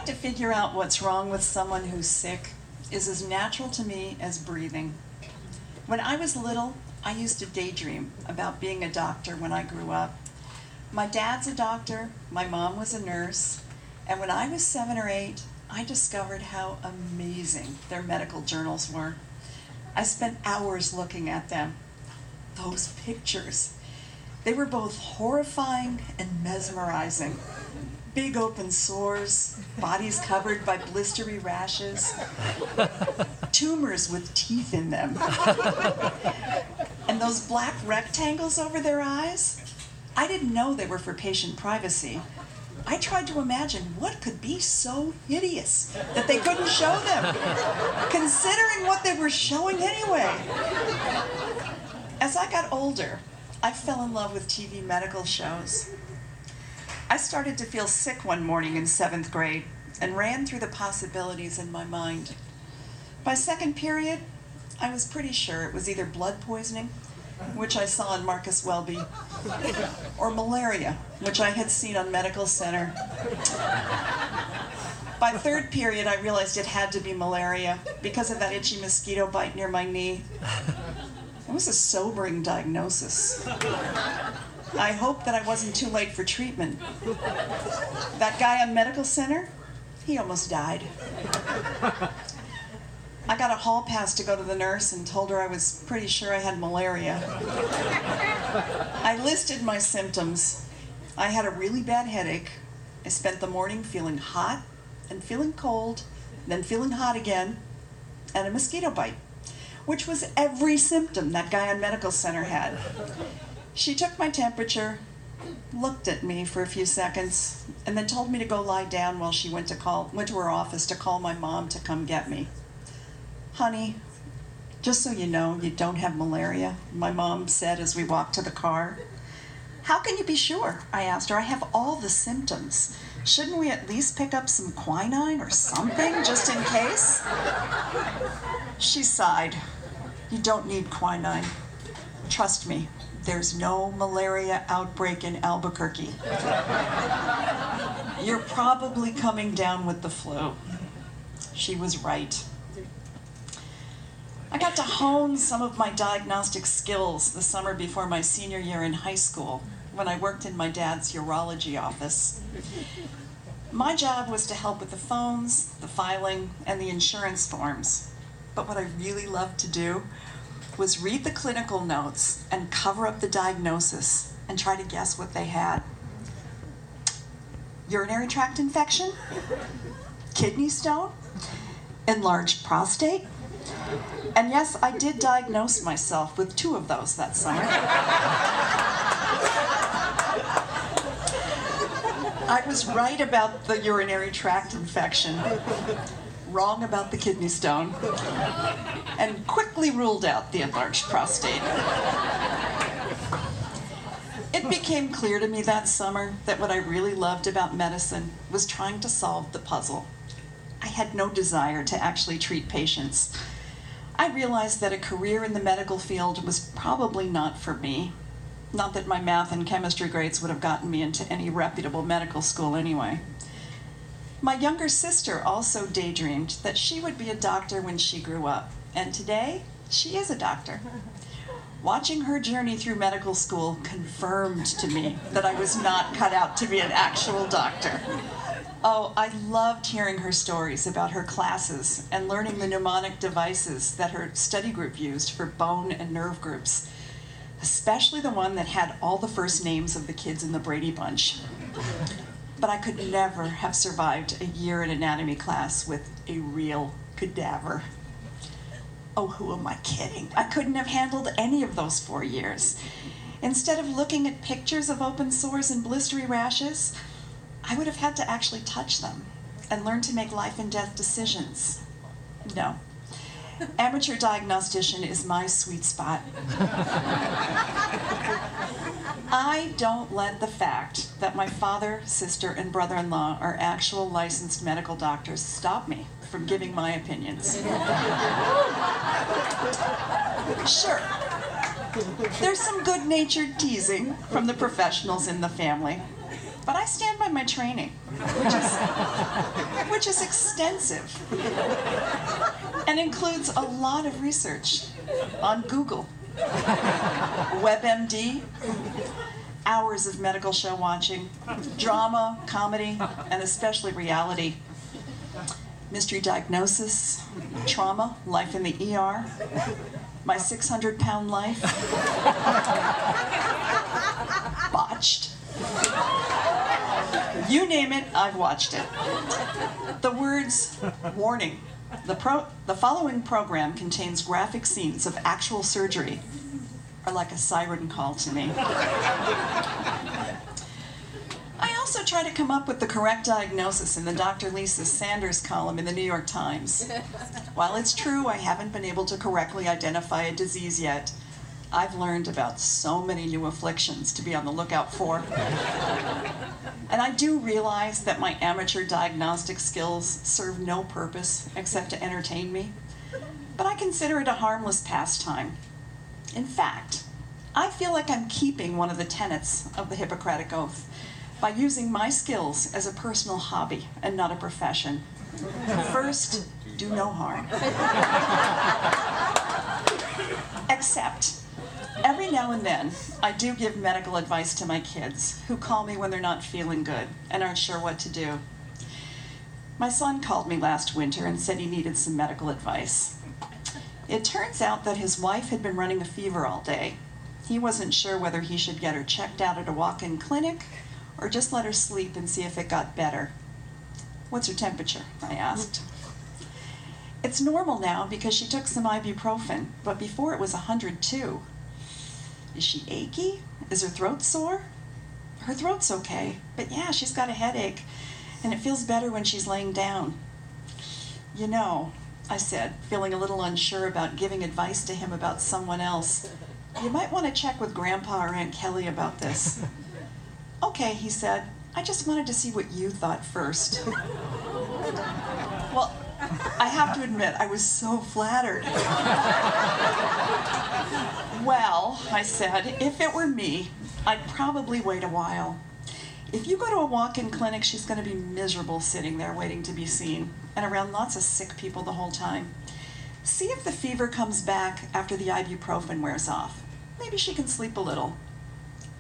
to figure out what's wrong with someone who's sick is as natural to me as breathing. When I was little, I used to daydream about being a doctor when I grew up. My dad's a doctor, my mom was a nurse, and when I was 7 or 8, I discovered how amazing their medical journals were. I spent hours looking at them. Those pictures. They were both horrifying and mesmerizing. Big open sores, bodies covered by blistery rashes, tumors with teeth in them. And those black rectangles over their eyes? I didn't know they were for patient privacy. I tried to imagine what could be so hideous that they couldn't show them, considering what they were showing anyway. As I got older, I fell in love with TV medical shows. I started to feel sick one morning in 7th grade and ran through the possibilities in my mind. By second period, I was pretty sure it was either blood poisoning, which I saw in Marcus Welby, or malaria, which I had seen on Medical Center. By third period, I realized it had to be malaria because of that itchy mosquito bite near my knee. It was a sobering diagnosis. I hoped that I wasn't too late for treatment. That guy on Medical Center, he almost died. I got a hall pass to go to the nurse and told her I was pretty sure I had malaria. I listed my symptoms. I had a really bad headache. I spent the morning feeling hot and feeling cold, then feeling hot again, and a mosquito bite, which was every symptom that guy on Medical Center had. She took my temperature, looked at me for a few seconds, and then told me to go lie down while she went to her office to call my mom to come get me. Honey, just so you know, you don't have malaria, my mom said as we walked to the car. How can you be sure? I asked her. I have all the symptoms. Shouldn't we at least pick up some quinine or something, just in case? She sighed. You don't need quinine. Trust me, there's no malaria outbreak in Albuquerque. You're probably coming down with the flu. She was right. I got to hone some of my diagnostic skills the summer before my senior year in high school when I worked in my dad's urology office. My job was to help with the phones, the filing, and the insurance forms. But what I really loved to do was read the clinical notes and cover up the diagnosis and try to guess what they had. Urinary tract infection? Kidney stone? Enlarged prostate? And yes, I did diagnose myself with 2 of those that summer. I was right about the urinary tract infection, wrong about the kidney stone, and quickly ruled out the enlarged prostate. It became clear to me that summer that what I really loved about medicine was trying to solve the puzzle. I had no desire to actually treat patients. I realized that a career in the medical field was probably not for me. Not that my math and chemistry grades would have gotten me into any reputable medical school anyway. My younger sister also daydreamed that she would be a doctor when she grew up, and today, she is a doctor. Watching her journey through medical school confirmed to me that I was not cut out to be an actual doctor. Oh, I loved hearing her stories about her classes and learning the mnemonic devices that her study group used for bone and nerve groups, especially the one that had all the first names of the kids in the Brady Bunch. But I could never have survived a year in anatomy class with a real cadaver. Oh, who am I kidding? I couldn't have handled any of those 4 years. Instead of looking at pictures of open sores and blistery rashes, I would have had to actually touch them and learn to make life and death decisions. No. Amateur diagnostician is my sweet spot. I don't let the fact that my father, sister, and brother-in-law are actual licensed medical doctors stop me from giving my opinions. Sure, there's some good-natured teasing from the professionals in the family. But I stand by my training, which is extensive and includes a lot of research on Google, WebMD, hours of medical show watching, drama, comedy, and especially reality, mystery diagnosis, trauma, life in the ER, my 600-pound life, botched. You name it, I've watched it. The words, warning, the following program contains graphic scenes of actual surgery, are like a siren call to me. I also try to come up with the correct diagnosis in the Dr. Lisa Sanders column in the New York Times. While it's true I haven't been able to correctly identify a disease yet, I've learned about so many new afflictions to be on the lookout for. And I do realize that my amateur diagnostic skills serve no purpose except to entertain me, but I consider it a harmless pastime. In fact, I feel like I'm keeping one of the tenets of the Hippocratic Oath by using my skills as a personal hobby and not a profession. First, do no harm. Except, every now and then, I do give medical advice to my kids who call me when they're not feeling good and aren't sure what to do. My son called me last winter and said he needed some medical advice. It turns out that his wife had been running a fever all day. He wasn't sure whether he should get her checked out at a walk-in clinic or just let her sleep and see if it got better. What's her temperature? I asked. It's normal now because she took some ibuprofen, but before it was 102. Is she achy? Is her throat sore? Her throat's okay, but yeah, she's got a headache, and it feels better when she's laying down. You know, I said, feeling a little unsure about giving advice to him about someone else, you might want to check with Grandpa or Aunt Kelly about this. Okay, he said, I just wanted to see what you thought first. Well, I have to admit, I was so flattered. Well, I said, if it were me, I'd probably wait a while. If you go to a walk-in clinic, she's going to be miserable sitting there waiting to be seen, and around lots of sick people the whole time. See if the fever comes back after the ibuprofen wears off. Maybe she can sleep a little.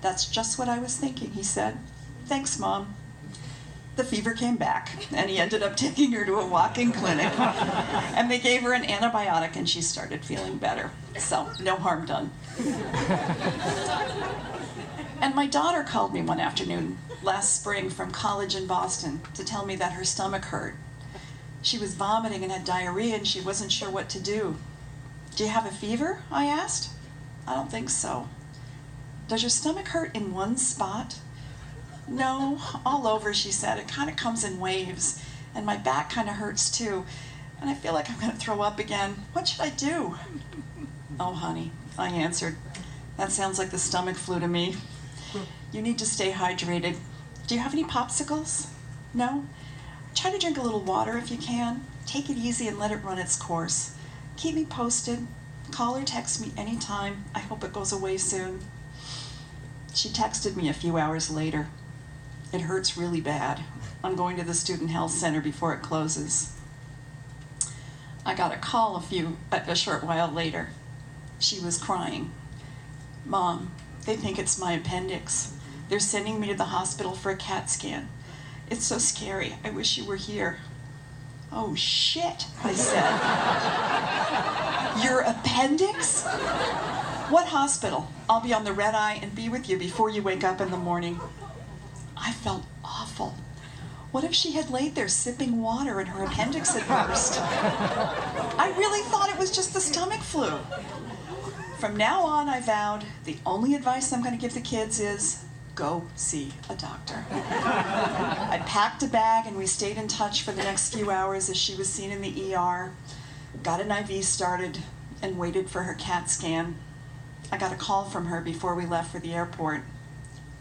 That's just what I was thinking, he said. Thanks, Mom. The fever came back, and he ended up taking her to a walk-in clinic, and they gave her an antibiotic, and she started feeling better. So, no harm done. And my daughter called me one afternoon last spring from college in Boston to tell me that her stomach hurt. She was vomiting and had diarrhea, and she wasn't sure what to do. Do you have a fever? I asked. I don't think so. Does your stomach hurt in one spot? No, all over, she said. It kind of comes in waves, and my back kind of hurts too, and I feel like I'm going to throw up again. What should I do? Oh, honey, I answered. That sounds like the stomach flu to me. You need to stay hydrated. Do you have any popsicles? No? Try to drink a little water if you can. Take it easy and let it run its course. Keep me posted. Call or text me anytime. I hope it goes away soon. She texted me a few hours later. It hurts really bad. I'm going to the Student Health Center before it closes. I got a call a short while later. She was crying. Mom, they think it's my appendix. They're sending me to the hospital for a CAT scan. It's so scary. I wish you were here. Oh, shit, I said. Your appendix? What hospital? I'll be on the red eye and be with you before you wake up in the morning. I felt awful. What if she had laid there sipping water and her appendix had burst? I really thought it was just the stomach flu. From now on, I vowed, the only advice I'm going to give the kids is, go see a doctor. I packed a bag and we stayed in touch for the next few hours as she was seen in the ER, got an IV started, and waited for her CAT scan. I got a call from her before we left for the airport.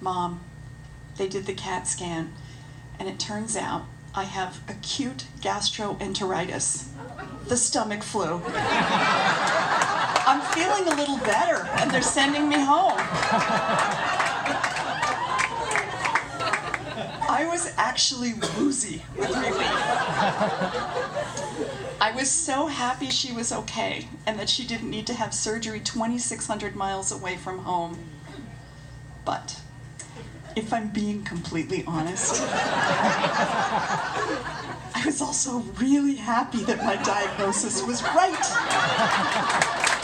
Mom, they did the CAT scan, and it turns out I have acute gastroenteritis, the stomach flu. I'm feeling a little better, and they're sending me home. was actually woozy with relief. I was so happy she was okay and that she didn't need to have surgery 2,600 miles away from home. But if I'm being completely honest, I was also really happy that my diagnosis was right.